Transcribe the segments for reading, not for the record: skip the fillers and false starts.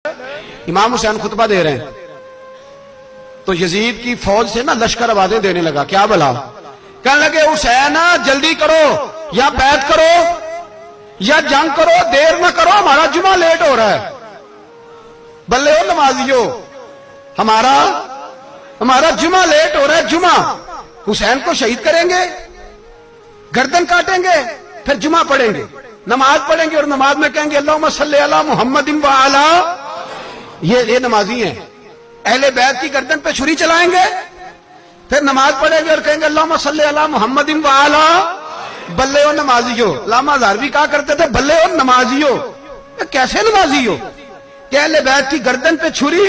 امام حسین خطبہ دے رہے ہیں تو یزید کی فوج سے نا لشکر آوازیں دینے لگا، کیا بلا؟ کہنے لگے حسین جلدی کرو، یا بیعت کرو یا جنگ کرو، دیر نہ کرو، ہمارا جمعہ لیٹ ہو رہا ہے۔ بلے ہو نمازیو، ہمارا جمعہ لیٹ ہو رہا ہے۔ جمعہ حسین کو شہید کریں گے، گردن کاٹیں گے، پھر جمعہ پڑھیں گے، نماز پڑھیں گے اور نماز میں کہیں گے اللہم صلی علی محمد وعلی، یہ نمازی ہیں۔ اہل بیت کی گردن پہ چھری چلائیں گے، پھر نماز پڑھیں گے اور کہیں گے اللہم صلی علی محمد وعلی، بلے ہو نمازیو۔ علامہ ہزاروی کہا کرتے تھے بلے ہو نمازیو۔ کیسے نمازی ہو کہ اہل بیت کی گردن پہ چھری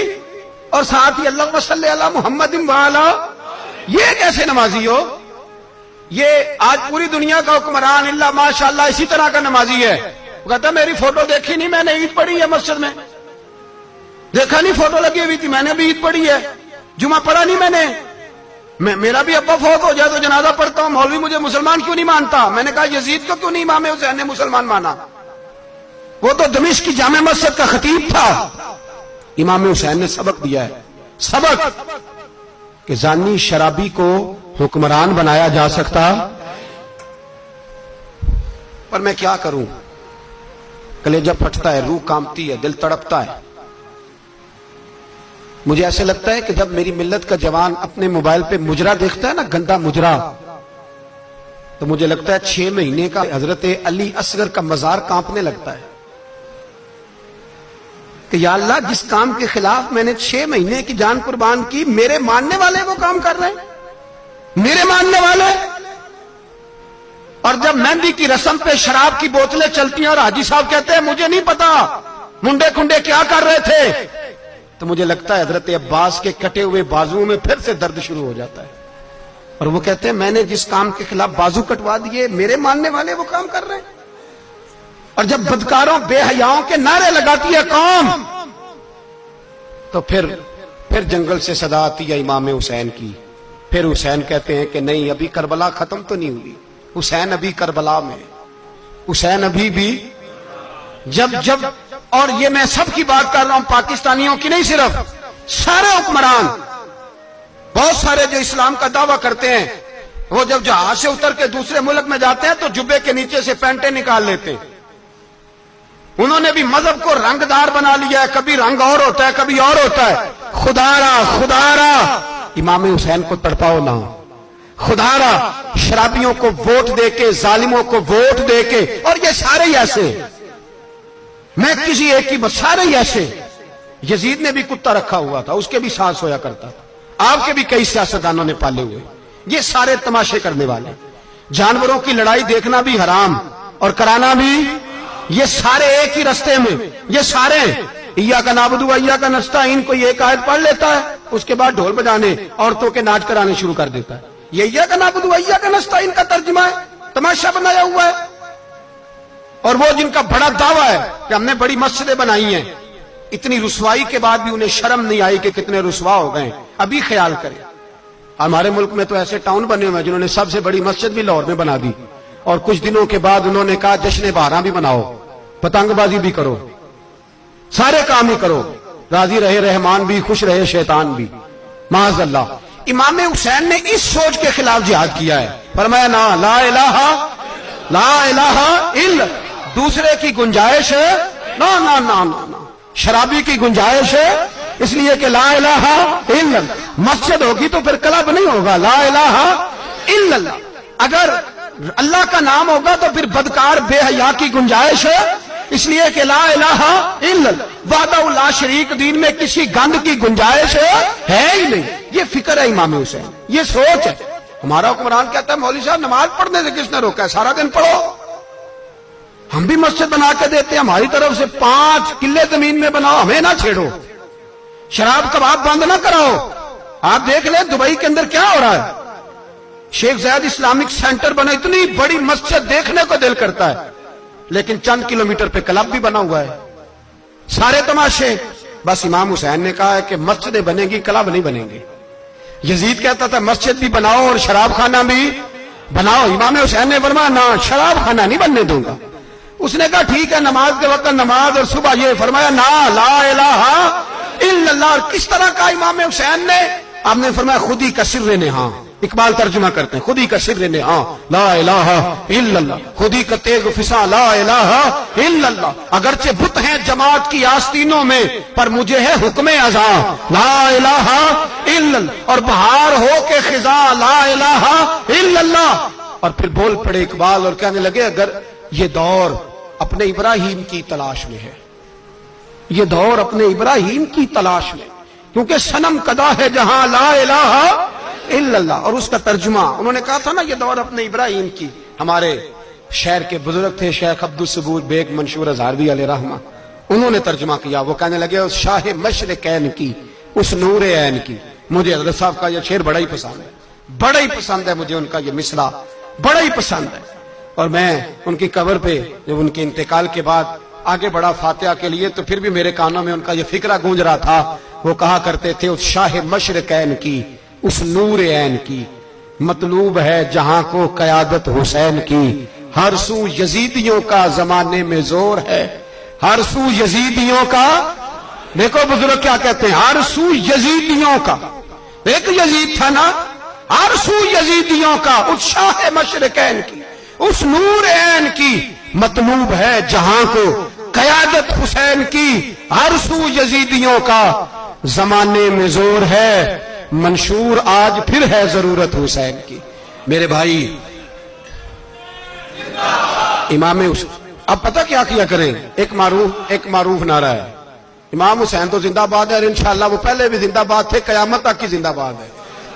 اور ساتھ ہی اللہم صلی علی محمد وعلی، یہ کیسے نمازی ہو؟ یہ آج پوری دنیا کا حکمران اللہ ماشاءاللہ اسی طرح کا نمازی ہے۔ وہ کہتا ہے میری فوٹو دیکھی نہیں، میں نے عید پڑھی ہے مسجد میں، دیکھا نہیں فوٹو لگی ہوئی تھی، میں نے بھی عید پڑھی ہے، جمعہ پڑھا نہیں میں نے، میرا بھی ابا فوت ہو جائے تو جنازہ پڑھتا ہوں، مولوی مجھے مسلمان کیوں نہیں مانتا؟ میں نے کہا یزید کو کیوں نہیں امام حسین نے مسلمان مانا؟ وہ تو دمشق کی جامع مسجد کا خطیب تھا۔ امام حسین نے سبق دیا ہے، سبق کہ زانی شرابی کو حکمران بنایا جا سکتا، پر میں کیا کروں، کلیجہ پھٹتا ہے، روح کانپتی ہے، دل تڑپتا ہے۔ مجھے ایسے لگتا ہے کہ جب میری ملت کا جوان اپنے موبائل پہ مجرا دیکھتا ہے نا، گندا مجرا، تو مجھے لگتا ہے 6 مہینے کا حضرت علی اصغر کا مزار کانپنے لگتا ہے کہ یا اللہ جس کام کے خلاف میں نے 6 مہینے کی جان قربان کی، میرے ماننے والے وہ کام کر رہے ہیں، میرے ماننے والے۔ اور جب مہندی کی رسم پہ شراب کی بوتلیں چلتی ہیں اور حاجی صاحب کہتے ہیں مجھے نہیں پتا منڈے کنڈے کیا کر رہے تھے، تو مجھے لگتا ہے حضرت عباس کے کٹے ہوئے بازوؤں میں پھر سے درد شروع ہو جاتا ہے، اور وہ کہتے ہیں میں نے جس کام کے خلاف بازو کٹوا دیے، میرے ماننے والے وہ کام کر رہے ہیں۔ اور جب بدکاروں بے حیاؤں کے نعرے لگاتی ہے قوم، تو پھر جنگل سے صدا آتی ہے امام حسین کی۔ پھر حسین کہتے ہیں کہ نہیں، ابھی کربلا ختم تو نہیں ہوئی، حسین ابھی کربلا میں، حسین ابھی بھی جب اور یہ میں سب کی بات کر رہا ہوں، پاکستانیوں کی نہیں، صرف سارے حکمران، بہت سارے جو اسلام کا دعویٰ کرتے ہیں، وہ جب جہاز سے اتر کے دوسرے ملک میں جاتے ہیں تو جبے کے نیچے سے پینٹیں نکال لیتے ہیں۔ انہوں نے بھی مذہب کو رنگ دار بنا لیا ہے، کبھی رنگ اور ہوتا ہے کبھی اور ہوتا ہے۔ خدا را امام حسین کو تڑپاؤ نہ، خدا را شرابیوں کو ووٹ دے کے، ظالموں کو ووٹ دے کے، اور یہ سارے ہی ایسے، میں کسی ایک کی بس، سارے ہی ایسے۔ یزید نے بھی کتا رکھا ہوا تھا، اس کے بھی سانس ہویا کرتا تھا، آپ کے بھی کئی سیاستدانوں نے پالے ہوئے، یہ سارے تماشے کرنے والے۔ جانوروں کی لڑائی دیکھنا بھی حرام اور کرانا بھی، یہ سارے ایک ہی رستے میں، یہ سارے ایاک نعبد و ایاک نستعین، کوئی ایک آیت پڑھ لیتا ہے، اس کے بعد ڈھول بجانے، عورتوں کے ناچ کرانے شروع کر دیتا ہے۔ یہ ایاک نعبد و ایاک نستعین کا ترجمہ ہے، تماشا بنایا ہوا ہے۔ اور وہ جن کا بڑا دعویٰ ہے کہ ہم نے بڑی مسجدیں بنائی ہیں، اتنی رسوائی کے بعد بھی انہیں شرم نہیں آئی کہ کتنے رسوا ہو گئے۔ ابھی خیال کریں، ہمارے ملک میں تو ایسے ٹاؤن بنے ہوئے ہیں جنہوں نے سب سے بڑی مسجد بھی لاہور میں بنا دی، اور کچھ دنوں کے بعد انہوں نے کہا جشن بہاراں بھی بناؤ، پتنگ بازی بھی کرو، سارے کام ہی کرو، راضی رہے رحمان بھی، خوش رہے شیطان بھی، معاذ اللہ۔ امام حسین نے اس سوچ کے خلاف جہاد کیا ہے، فرمایا نا لا الہ الا، دوسرے کی گنجائش ہے نا، شرابی کی گنجائش ہے، اس لیے کہ لا الہ الا، مسجد ہوگی تو پھر کلب نہیں ہوگا، لا الہ الا اللہ۔ اگر اللہ کا نام ہوگا تو پھر بدکار بے حیا کی گنجائش ہے، اس لیے کہ لا الہ الا اللہ، وحدہ لا شریک دین میں کسی گند کی گنجائش ہے ہی نہیں۔ یہ فکر ہے امام حسین، یہ سوچ ہے۔ ہمارا حکمران کہتا ہے مولوی صاحب نماز پڑھنے سے کس نے روکا ہے، سارا دن پڑھو، ہم بھی مسجد بنا کے دیتے ہیں، ہماری طرف سے 5 کلے زمین میں بناؤ، ہمیں نہ چھیڑو، شراب کباب بند نہ کراؤ۔ آپ دیکھ لیں دبئی کے اندر کیا ہو رہا ہے، شیخ زید اسلامک سینٹر بنا، اتنی بڑی مسجد دیکھنے کو دل کرتا ہے، لیکن چند کلومیٹر پہ کلب بھی بنا ہوا ہے، سارے تماشے۔ بس امام حسین نے کہا ہے کہ مسجدیں بنے گی، کلب نہیں بنیں گے۔ یزید کہتا تھا مسجد بھی بناؤ اور شراب خانہ بھی بناؤ، امام حسین نے فرمایا نہ، شراب خانہ نہیں بننے دوں گا۔ اس نے کہا ٹھیک ہے، نماز کے وقت نماز اور صبح یہ، فرمایا نا لا الہ اور کس طرح کا امام حسین نے؟ آپ نے فرمایا خود ہی کا سر نہاں. اقبال ترجمہ کرتے ہیں خود ہی کا سر نہاں لا الہ الا اللہ، خود ہی کا تیغ فساں لا الہ الا اللہ. اگرچہ بت ہیں جماعت کی آستینوں میں پر مجھے ہے حکم ازاں لا الہ الا اللہ. اور بہار ہو کے خزاں لا الہ الا اللہ. اور پھر بول پڑے اقبال اور کہنے لگے اگر یہ دور اپنے ابراہیم کی تلاش میں ہے، یہ دور اپنے ابراہیم کی تلاش میں، کیونکہ صنم کدا ہے جہاں لا الہ الا اللہ. اور اس کا ترجمہ انہوں نے کہا تھا نا یہ دور اپنے ابراہیم کی. ہمارے شہر کے بزرگ تھے شیخ عبدالصبور بیگ منشور ہزاروی علیہ رحمہ، انہوں نے ترجمہ کیا. وہ کہنے لگے اس شاہ مشرقین کی، اس نور عین کی. مجھے حضرت صاحب کا یہ شعر بڑا ہی پسند ہے، بڑا ہی پسند ہے مجھے ان کا یہ مصرع بڑا ہی پسند ہے. اور میں ان کی قبر پہ جب ان کے انتقال کے بعد آگے بڑھا فاتحہ کے لیے تو پھر بھی میرے کانوں میں ان کا یہ فکرہ گونج رہا تھا. وہ کہا کرتے تھے اس شاہ مشرقین کی، اس نور عین کی، مطلوب ہے جہاں کو قیادت حسین کی. ہر سو یزیدیوں کا زمانے میں زور ہے، ہر سو یزیدیوں کا. دیکھو بزرگ کیا کہتے ہیں، ہر سو یزیدیوں کا. ایک یزید تھا نا، ہر سو یزیدیوں کا، اس شاہ مشرقین کی، اس نور عین کی، مطلوب ہے جہاں کو قیادت حسین کی. ہر سو یزیدیوں کا زمانے میں زور ہے، منشور آج پھر ہے ضرورت حسین کی. میرے بھائی امام حسین اب پتہ کیا کیا کریں، ایک معروف نعرہ ہے امام حسین تو زندہ باد ہے، اور انشاءاللہ وہ پہلے بھی زندہ باد تھے، قیامت تک کی زندہ باد ہے.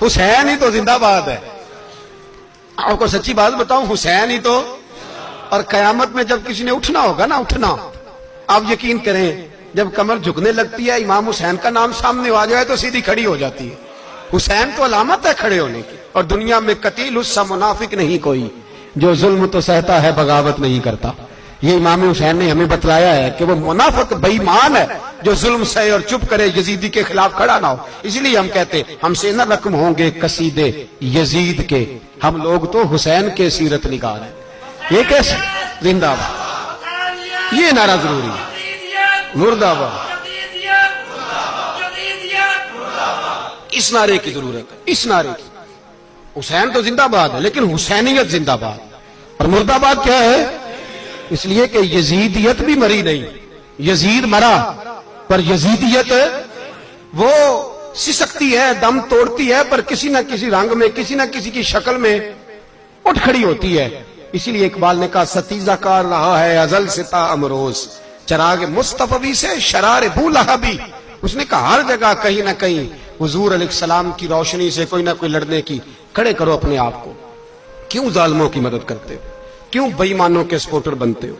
حسین ہی تو زندہ باد ہے. آپ کو سچی بات بتاؤں، حسین ہی تو. اور قیامت میں جب کسی نے اٹھنا ہوگا نا، اٹھنا، آپ یقین کریں جب کمر جھکنے لگتی ہے امام حسین کا نام سامنے آ جائے تو سیدھی کھڑی ہو جاتی ہے. حسین تو علامت ہے کھڑے ہونے کی. اور دنیا میں قتیل اس سا منافق نہیں کوئی جو ظلم تو سہتا ہے بغاوت نہیں کرتا. یہ امام حسین نے ہمیں بتلایا ہے کہ وہ منافق بے ایمان ہے جو ظلم سہے اور چپ کرے، یزیدی کے خلاف کھڑا نہ ہو. اس لیے ہم کہتے ہم سے نہ رقم ہوں گے قصیدے یزید کے، ہم لوگ تو حسین کے سیرت نگار ہیں. یہ کیسے زندہ باد، یہ نعرہ ضروری ہے. مردہ باد، اس نعرے کی ضرورت ہے، اس نعرے کی. حسین تو زندہ باد ہے لیکن حسینیت زندہ باد. اور مردہ باد کیا ہے؟ اس لیے کہ یزیدیت بھی مری نہیں، یزید مرا پر یزیدیت وہ سسکتی ہے، دم توڑتی ہے، پر کسی نہ کسی رنگ میں، کسی نہ کسی کی شکل میں اٹھ کھڑی ہوتی ہے. اسی لیے اقبال نے کہا ستیزہ کار رہا ہے ازل سے تا امروز، چراغ مصطفی سے شرار بو لہبی. اس نے کہا ہر جگہ کہیں نہ کہیں حضور علیہ السلام کی روشنی سے کوئی نہ کوئی لڑنے کی. کھڑے کرو اپنے آپ کو. کیوں ظالموں کی مدد کرتے ہو؟ کیوں بے ایمانوں کے سپورٹر بنتے ہو؟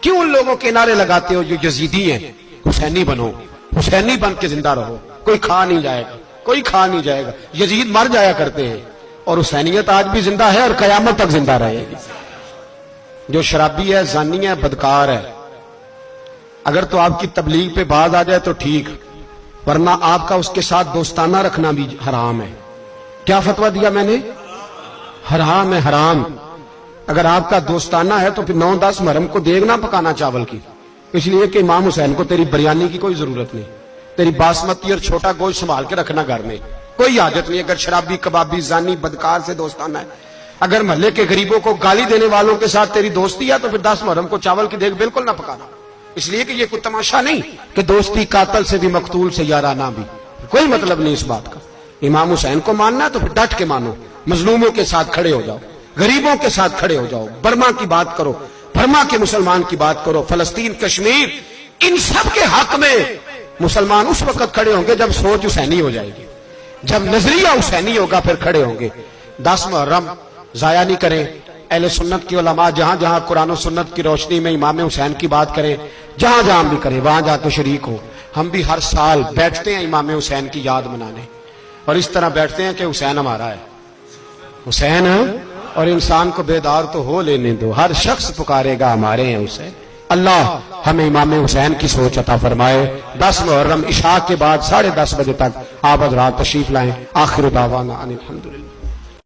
کیوں ان لوگوں کے نعرے لگاتے ہو جو یزیدی ہیں؟ حسینی بنو، حسینی بن کے زندہ رہو. کوئی کھا نہیں جائے گا، کوئی کھا نہیں جائے گا. یزید مر جایا کرتے ہیں اور حسینیت آج بھی زندہ ہے اور قیامت تک زندہ رہے گی. جو شرابی ہے، زانی ہے، بدکار ہے، اگر تو آپ کی تبلیغ پہ باز آ جائے تو ٹھیک، ورنہ آپ کا اس کے ساتھ دوستانہ رکھنا بھی حرام ہے. کیا فتویٰ دیا میں نے؟ حرام ہے، حرام. اگر آپ کا دوستانہ ہے تو پھر 9-10 محرم کو دیگ نہ پکانا چاول کی، اس لیے کہ امام حسین کو تیری بریانی کی کوئی ضرورت نہیں. تیری باسمتی اور چھوٹا گوشت سنبھال کے رکھنا گھر میں، کوئی حاجت نہیں. اگر شرابی، کبابی، زانی، بدکار سے دوستانہ ہے، اگر محلے کے غریبوں کو گالی دینے والوں کے ساتھ تیری دوستی ہے تو پھر 10 محرم کو چاول کی دیگ بالکل نہ پکانا. اس لیے کہ یہ کوئی تماشا نہیں کہ دوستی قاتل سے بھی مقتول سے یارانہ بھی، کوئی مطلب نہیں اس بات کا. امام حسین کو ماننا ہے تو پھر ڈٹ کے مانو، مظلوموں کے ساتھ کھڑے ہو جاؤ، غریبوں کے ساتھ کھڑے ہو جاؤ، برما کی بات کرو، برما کے مسلمان کی بات کرو، فلسطین، کشمیر، ان سب کے حق میں مسلمان اس وقت کھڑے ہوں گے جب سوچ حسینی ہو جائے گی، جب نظریہ حسینی ہوگا پھر کھڑے ہوں گے. 10 محرم ضائع نہیں کریں. اہل سنت کی علماء جہاں جہاں قرآن و سنت کی روشنی میں امام حسین کی بات کریں، جہاں جہاں بھی کریں، وہاں جا کے شریک ہو. ہم بھی ہر سال بیٹھتے ہیں امام حسین کی یاد منانے، اور اس طرح بیٹھتے ہیں کہ حسین ہمارا ہے، حسین ہے. اور انسان کو بیدار تو ہو لینے دو، ہر شخص پکارے گا ہمارے ہیں حسین. اللہ ہمیں امام حسین کی سوچ عطا فرمائے. 10 محرم عشاء کے بعد 10:30 بجے تک آپ حضرات تشریف لائیں. آخر دعوانا ان الحمدللہ.